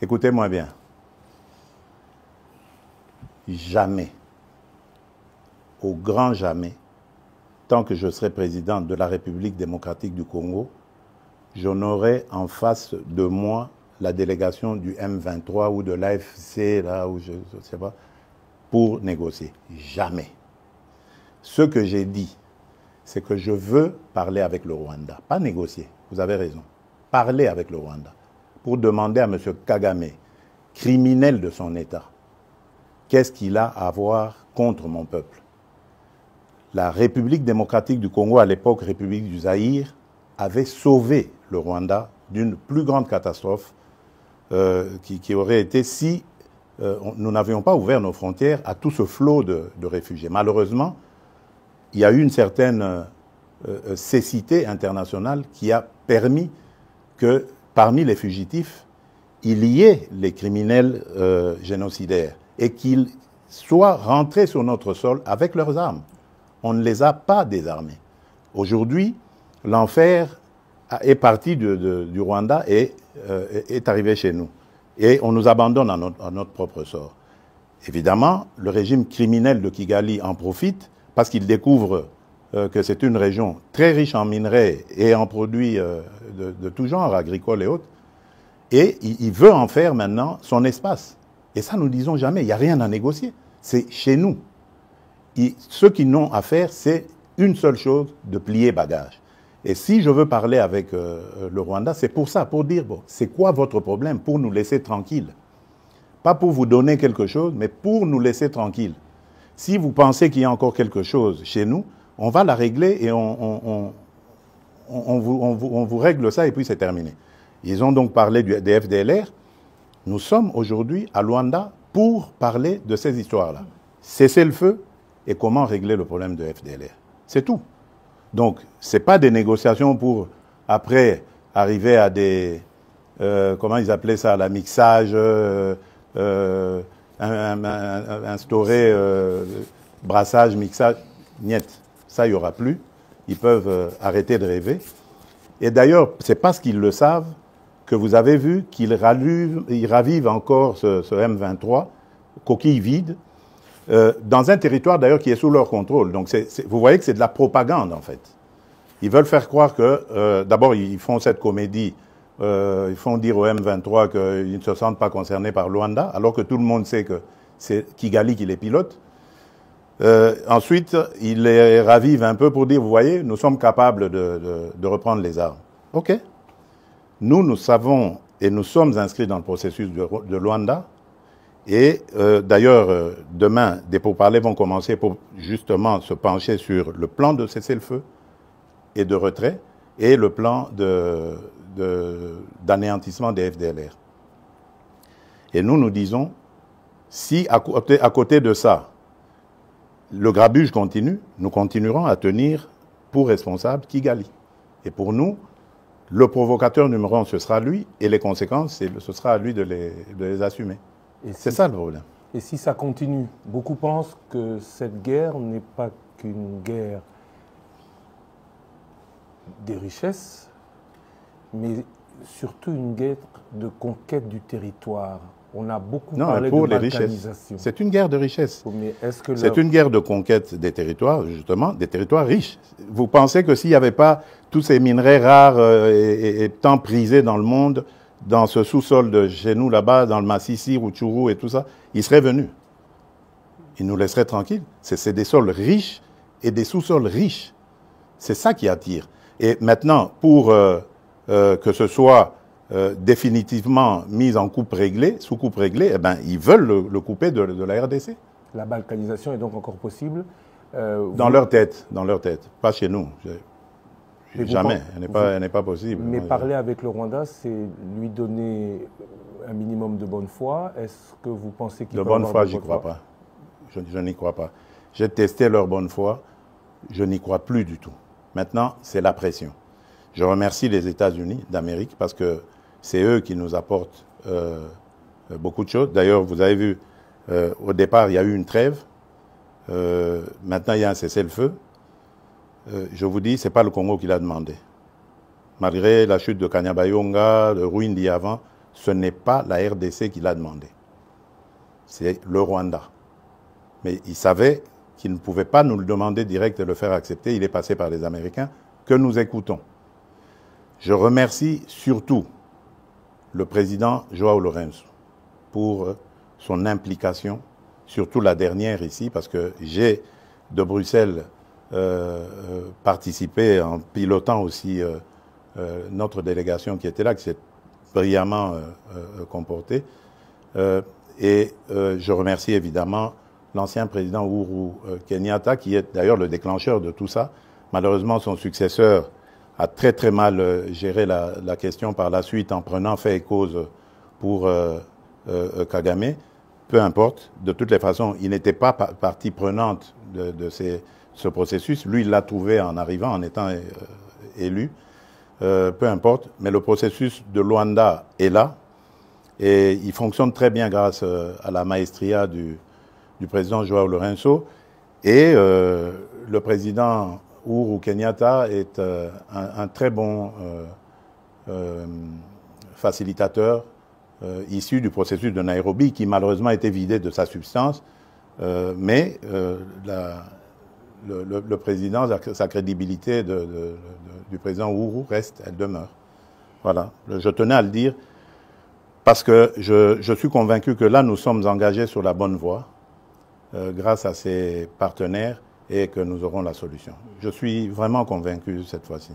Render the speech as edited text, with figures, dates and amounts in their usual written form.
Écoutez-moi bien. Jamais, au grand jamais, tant que je serai président de la République démocratique du Congo, je n'aurai en face de moi la délégation du M23 ou de l'AFC, là où je ne sais pas, pour négocier. Jamais. Ce que j'ai dit, c'est que je veux parler avec le Rwanda. Pas négocier, vous avez raison. Parler avec le Rwanda pour demander à M. Kagame, criminel de son État, qu'est-ce qu'il a à voir contre mon peuple. La République démocratique du Congo, à l'époque République du Zaïre, avait sauvé le Rwanda d'une plus grande catastrophe qui aurait été si nous n'avions pas ouvert nos frontières à tout ce flot de réfugiés. Malheureusement, il y a eu une certaine cécité internationale qui a permis que parmi les fugitifs, il y ait les criminels génocidaires et qu'ils soient rentrés sur notre sol avec leurs armes. On ne les a pas désarmés. Aujourd'hui, l'enfer est parti du Rwanda et est arrivé chez nous. Et on nous abandonne à notre propre sort. Évidemment, le régime criminel de Kigali en profite parce qu'il découvre que c'est une région très riche en minerais et en produits de tout genre, agricoles et autres. Et il veut en faire maintenant son espace. Et ça, nous ne disons jamais, il n'y a rien à négocier. C'est chez nous. Ce qu'ils n'ont à faire, c'est une seule chose, de plier bagage. Et si je veux parler avec le Rwanda, c'est pour ça, pour dire, bon, c'est quoi votre problème, pour nous laisser tranquilles. Pas pour vous donner quelque chose, mais pour nous laisser tranquilles. Si vous pensez qu'il y a encore quelque chose chez nous, on va la régler et on vous règle ça et puis c'est terminé. Ils ont donc parlé des FDLR. Nous sommes aujourd'hui à Luanda pour parler de ces histoires-là. Cesser le feu et comment régler le problème de FDLR. C'est tout. Donc, ce n'est pas des négociations pour, après, arriver à des... comment ils appelaient ça, la mixage, instaurer brassage, mixage. Niet. Ça, il n'y aura plus. Ils peuvent arrêter de rêver. Et d'ailleurs, c'est parce qu'ils le savent que vous avez vu qu'ils ravivent encore ce M23, coquille vide, dans un territoire d'ailleurs qui est sous leur contrôle. Donc vous voyez que c'est de la propagande en fait. Ils veulent faire croire que, d'abord ils font cette comédie, ils font dire au M23 qu'ils ne se sentent pas concernés par Luanda, alors que tout le monde sait que c'est Kigali qui les pilote. Ensuite, ils les ravivent un peu pour dire, vous voyez, nous sommes capables de reprendre les armes. OK. Nous savons et nous sommes inscrits dans le processus de Luanda. Et d'ailleurs, demain, des pourparlers vont commencer pour justement se pencher sur le plan de cessez-le-feu et de retrait et le plan d'anéantissement des FDLR. Et nous disons, si à côté de ça, le grabuge continue, nous continuerons à tenir pour responsable Kigali. Et pour nous, le provocateur numéro 1, ce sera lui, et les conséquences, ce sera à lui de les assumer. C'est ça le problème. Et si ça continue, beaucoup pensent que cette guerre n'est pas qu'une guerre des richesses, mais surtout une guerre de conquête du territoire. On a beaucoup parlé de balkanisation. C'est une guerre de richesse. C'est une guerre de conquête des territoires, justement, des territoires riches. Vous pensez que s'il n'y avait pas tous ces minerais rares et tant prisés dans le monde, dans ce sous-sol de chez nous, là-bas, dans le Massissi, Rutshuru et tout ça, ils seraient venus. Ils nous laisseraient tranquilles. C'est des sols riches et des sous-sols riches. C'est ça qui attire. Et maintenant, pour que ce soit définitivement mis en coupe réglée, sous coupe réglée, eh ben, ils veulent le couper de la RDC. La balkanisation est donc encore possible dans leur tête, pas chez nous. Jamais, elle n'est pas possible. Mais parler avec le Rwanda, c'est lui donner un minimum de bonne foi. Est-ce que vous pensez qu'il peut avoir de bonne foi? J'y crois pas. Je n'y crois pas. J'ai testé leur bonne foi, je n'y crois plus du tout. Maintenant, c'est la pression. Je remercie les États-Unis d'Amérique parce que c'est eux qui nous apportent beaucoup de choses. D'ailleurs, vous avez vu, au départ, il y a eu une trêve. Maintenant, il y a un cessez-le-feu. Je vous dis, ce n'est pas le Congo qui l'a demandé. Malgré la chute de Kanyabayonga, de Rwindi avant, ce n'est pas la RDC qui l'a demandé. C'est le Rwanda. Mais il savait qu'il ne pouvait pas nous le demander direct et le faire accepter. Il est passé par les Américains que nous écoutons. Je remercie surtout le président João Lourenço pour son implication, surtout la dernière ici, parce que j'ai de Bruxelles participé en pilotant aussi notre délégation qui était là, qui s'est brillamment comportée. Et je remercie évidemment l'ancien président Uhuru Kenyatta, qui est d'ailleurs le déclencheur de tout ça. Malheureusement, son successeur a très très mal géré la question par la suite en prenant fait et cause pour Kagame. Peu importe, de toutes les façons, il n'était pas partie prenante de ce processus. Lui, il l'a trouvé en arrivant, en étant élu. Peu importe, mais le processus de Luanda est là et il fonctionne très bien grâce à la maestria du président João Lourenço. Et le président Uhuru Kenyatta est un très bon facilitateur issu du processus de Nairobi, qui malheureusement a été vidé de sa substance, mais le président, sa crédibilité du président Uhuru reste, elle demeure. Voilà, je tenais à le dire, parce que je suis convaincu que là, nous sommes engagés sur la bonne voie, grâce à ces partenaires, et que nous aurons la solution. Je suis vraiment convaincu cette fois-ci.